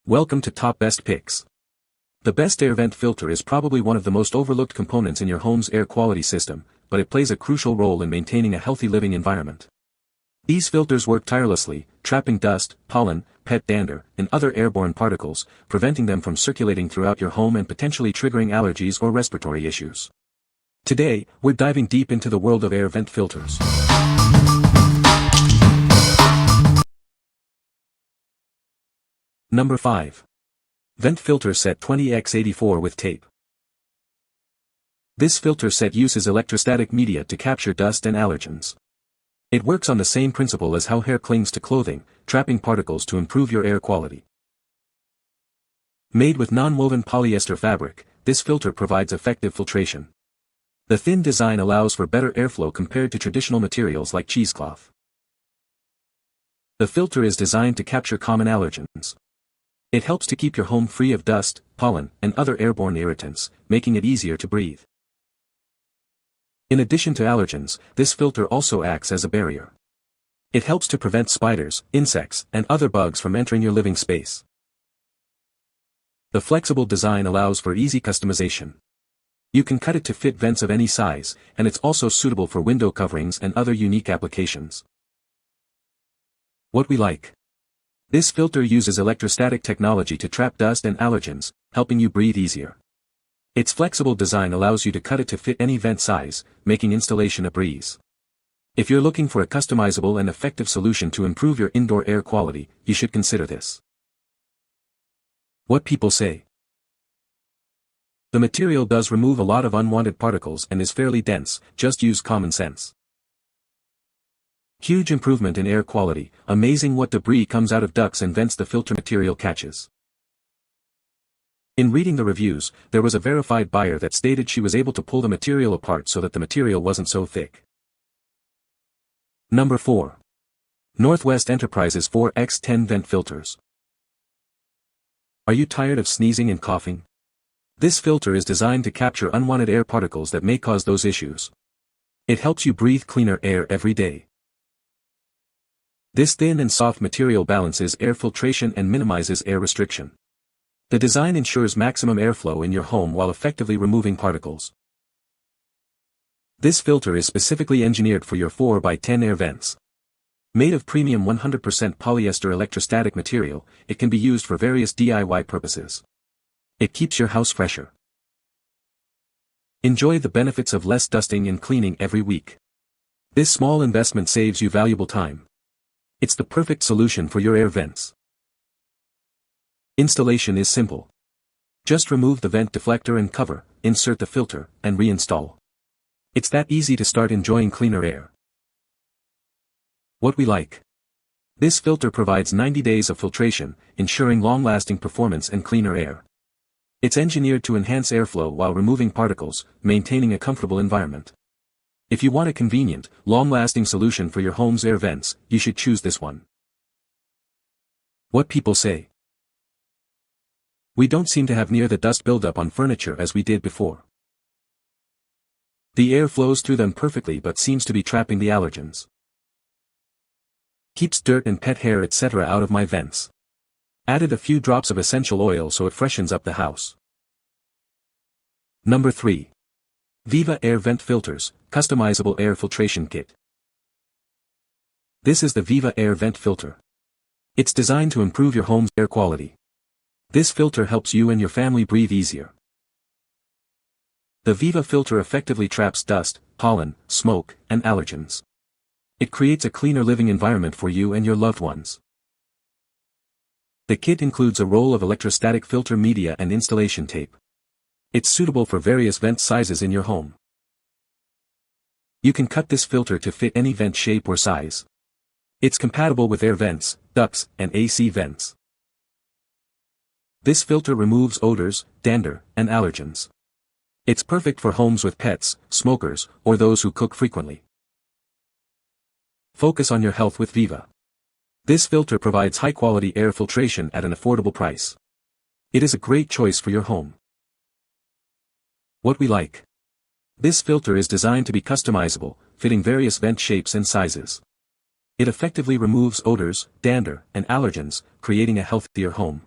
Welcome to Top Best Picks. The best air vent filter is probably one of the most overlooked components in your home's air quality system, but it plays a crucial role in maintaining a healthy living environment. These filters work tirelessly, trapping dust, pollen, pet dander, and other airborne particles, preventing them from circulating throughout your home and potentially triggering allergies or respiratory issues. Today, we're diving deep into the world of air vent filters. Number 5. Vent Filter Set 20x84 with tape. This filter set uses electrostatic media to capture dust and allergens. It works on the same principle as how hair clings to clothing, trapping particles to improve your air quality. Made with non-woven polyester fabric, this filter provides effective filtration. The thin design allows for better airflow compared to traditional materials like cheesecloth. The filter is designed to capture common allergens. It helps to keep your home free of dust, pollen, and other airborne irritants, making it easier to breathe. In addition to allergens, this filter also acts as a barrier. It helps to prevent spiders, insects, and other bugs from entering your living space. The flexible design allows for easy customization. You can cut it to fit vents of any size, and it's also suitable for window coverings and other unique applications. What we like. This filter uses electrostatic technology to trap dust and allergens, helping you breathe easier. Its flexible design allows you to cut it to fit any vent size, making installation a breeze. If you're looking for a customizable and effective solution to improve your indoor air quality, you should consider this. What people say. The material does remove a lot of unwanted particles and is fairly dense, just use common sense. Huge improvement in air quality, amazing what debris comes out of ducts and vents the filter material catches. In reading the reviews, there was a verified buyer that stated she was able to pull the material apart so that the material wasn't so thick. Number 4. Northwest Enterprises 4x10 Vent Filters. Are you tired of sneezing and coughing? This filter is designed to capture unwanted air particles that may cause those issues. It helps you breathe cleaner air every day. This thin and soft material balances air filtration and minimizes air restriction. The design ensures maximum airflow in your home while effectively removing particles. This filter is specifically engineered for your 4x10 air vents. Made of premium 100% polyester electrostatic material, it can be used for various DIY purposes. It keeps your house fresher. Enjoy the benefits of less dusting and cleaning every week. This small investment saves you valuable time. It's the perfect solution for your air vents. Installation is simple. Just remove the vent deflector and cover, insert the filter, and reinstall. It's that easy to start enjoying cleaner air. What we like. This filter provides 90 days of filtration, ensuring long-lasting performance and cleaner air. It's engineered to enhance airflow while removing particles, maintaining a comfortable environment. If you want a convenient, long-lasting solution for your home's air vents, you should choose this one. What people say. We don't seem to have near the dust buildup on furniture as we did before. The air flows through them perfectly but seems to be trapping the allergens. Keeps dirt and pet hair etc. out of my vents. Added a few drops of essential oil so it freshens up the house. Number 3. VEVA Air Vent Filters, Customizable Air Filtration Kit. This is the VEVA Air Vent Filter. It's designed to improve your home's air quality. This filter helps you and your family breathe easier. The VEVA filter effectively traps dust, pollen, smoke, and allergens. It creates a cleaner living environment for you and your loved ones. The kit includes a roll of electrostatic filter media and installation tape. It's suitable for various vent sizes in your home. You can cut this filter to fit any vent shape or size. It's compatible with air vents, ducts, and AC vents. This filter removes odors, dander, and allergens. It's perfect for homes with pets, smokers, or those who cook frequently. Focus on your health with VEVA. This filter provides high-quality air filtration at an affordable price. It is a great choice for your home. What we like. This filter is designed to be customizable, fitting various vent shapes and sizes. It effectively removes odors, dander, and allergens, creating a healthier home.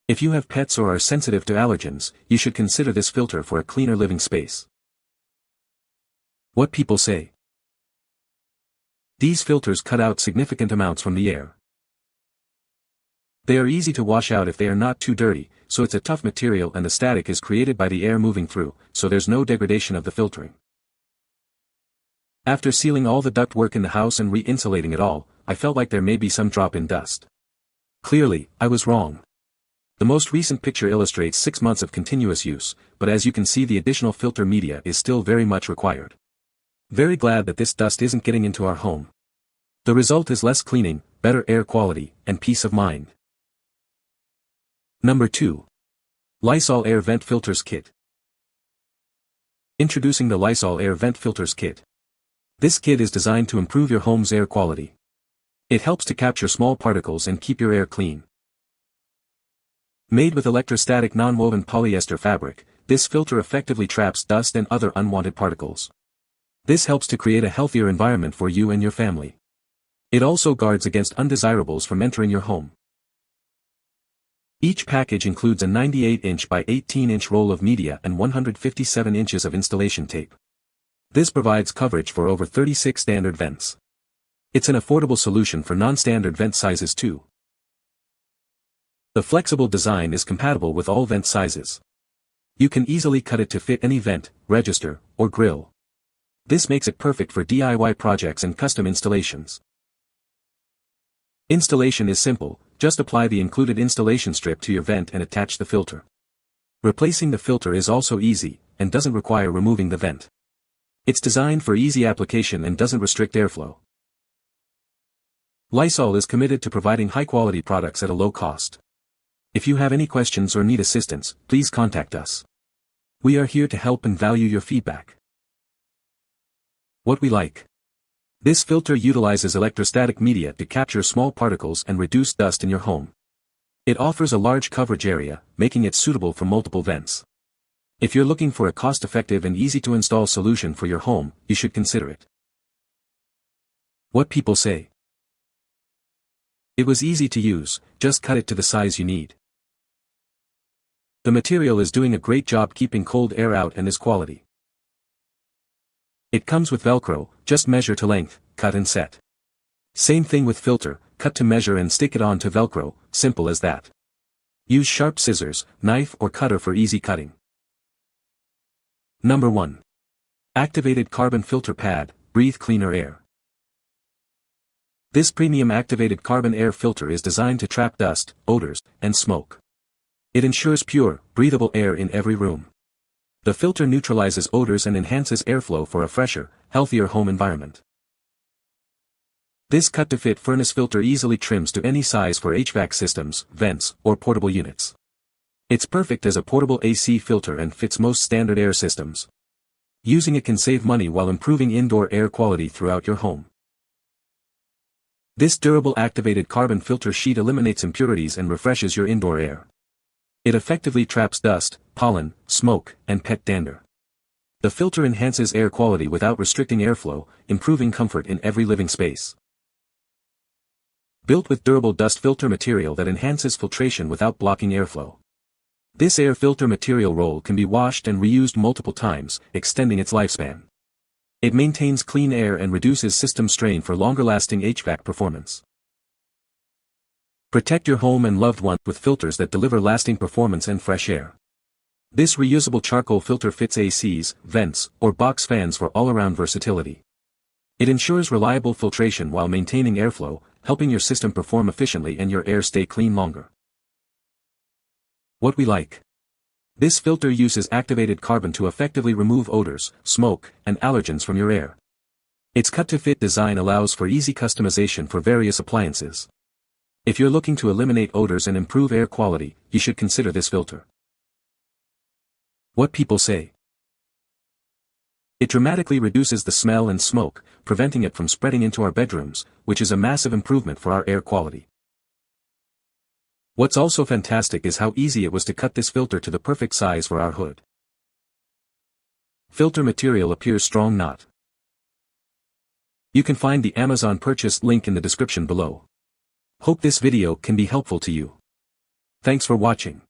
If you have pets or are sensitive to allergens, you should consider this filter for a cleaner living space. What people say. These filters cut out significant amounts from the air. They are easy to wash out if they are not too dirty, so it's a tough material and the static is created by the air moving through, so there's no degradation of the filtering. After sealing all the ductwork in the house and re-insulating it all, I felt like there may be some drop-in dust. Clearly, I was wrong. The most recent picture illustrates 6 months of continuous use, but as you can see the additional filter media is still very much required. Very glad that this dust isn't getting into our home. The result is less cleaning, better air quality, and peace of mind. Number 2. Lisol Air Vent Filters Kit. Introducing the Lisol Air Vent Filters Kit. This kit is designed to improve your home's air quality. It helps to capture small particles and keep your air clean. Made with electrostatic non-woven polyester fabric, this filter effectively traps dust and other unwanted particles. This helps to create a healthier environment for you and your family. It also guards against undesirables from entering your home. Each package includes a 98-inch by 18-inch roll of media and 157 inches of installation tape. This provides coverage for over 36 standard vents. It's an affordable solution for non-standard vent sizes too. The flexible design is compatible with all vent sizes. You can easily cut it to fit any vent, register, or grill. This makes it perfect for DIY projects and custom installations. Installation is simple, just apply the included installation strip to your vent and attach the filter. Replacing the filter is also easy, and doesn't require removing the vent. It's designed for easy application and doesn't restrict airflow. Lisol is committed to providing high-quality products at a low cost. If you have any questions or need assistance, please contact us. We are here to help and value your feedback. What we like. This filter utilizes electrostatic media to capture small particles and reduce dust in your home. It offers a large coverage area, making it suitable for multiple vents. If you're looking for a cost-effective and easy-to-install solution for your home, you should consider it. What people say. It was easy to use, just cut it to the size you need. The material is doing a great job keeping cold air out and is quality. It comes with Velcro, just measure to length, cut and set. Same thing with filter, cut to measure and stick it on to Velcro, simple as that. Use sharp scissors, knife or cutter for easy cutting. Number 1. Activated Carbon Filter Pad, Breathe Cleaner Air. This premium activated carbon air filter is designed to trap dust, odors, and smoke. It ensures pure, breathable air in every room. The filter neutralizes odors and enhances airflow for a fresher, healthier home environment. This cut-to-fit furnace filter easily trims to any size for HVAC systems, vents, or portable units. It's perfect as a portable AC filter and fits most standard air systems. Using it can save money while improving indoor air quality throughout your home. This durable activated carbon filter sheet eliminates impurities and refreshes your indoor air. It effectively traps dust, pollen, smoke, and pet dander. The filter enhances air quality without restricting airflow, improving comfort in every living space. Built with durable dust filter material that enhances filtration without blocking airflow. This air filter material roll can be washed and reused multiple times, extending its lifespan. It maintains clean air and reduces system strain for longer-lasting HVAC performance. Protect your home and loved ones with filters that deliver lasting performance and fresh air. This reusable charcoal filter fits ACs, vents, or box fans for all-around versatility. It ensures reliable filtration while maintaining airflow, helping your system perform efficiently and your air stay clean longer. What we like. This filter uses activated carbon to effectively remove odors, smoke, and allergens from your air. Its cut-to-fit design allows for easy customization for various appliances. If you're looking to eliminate odors and improve air quality, you should consider this filter. What people say. It dramatically reduces the smell and smoke, preventing it from spreading into our bedrooms, which is a massive improvement for our air quality. What's also fantastic is how easy it was to cut this filter to the perfect size for our hood. Filter material appears strong knot. You can find the Amazon purchase link in the description below. Hope this video can be helpful to you. Thanks for watching.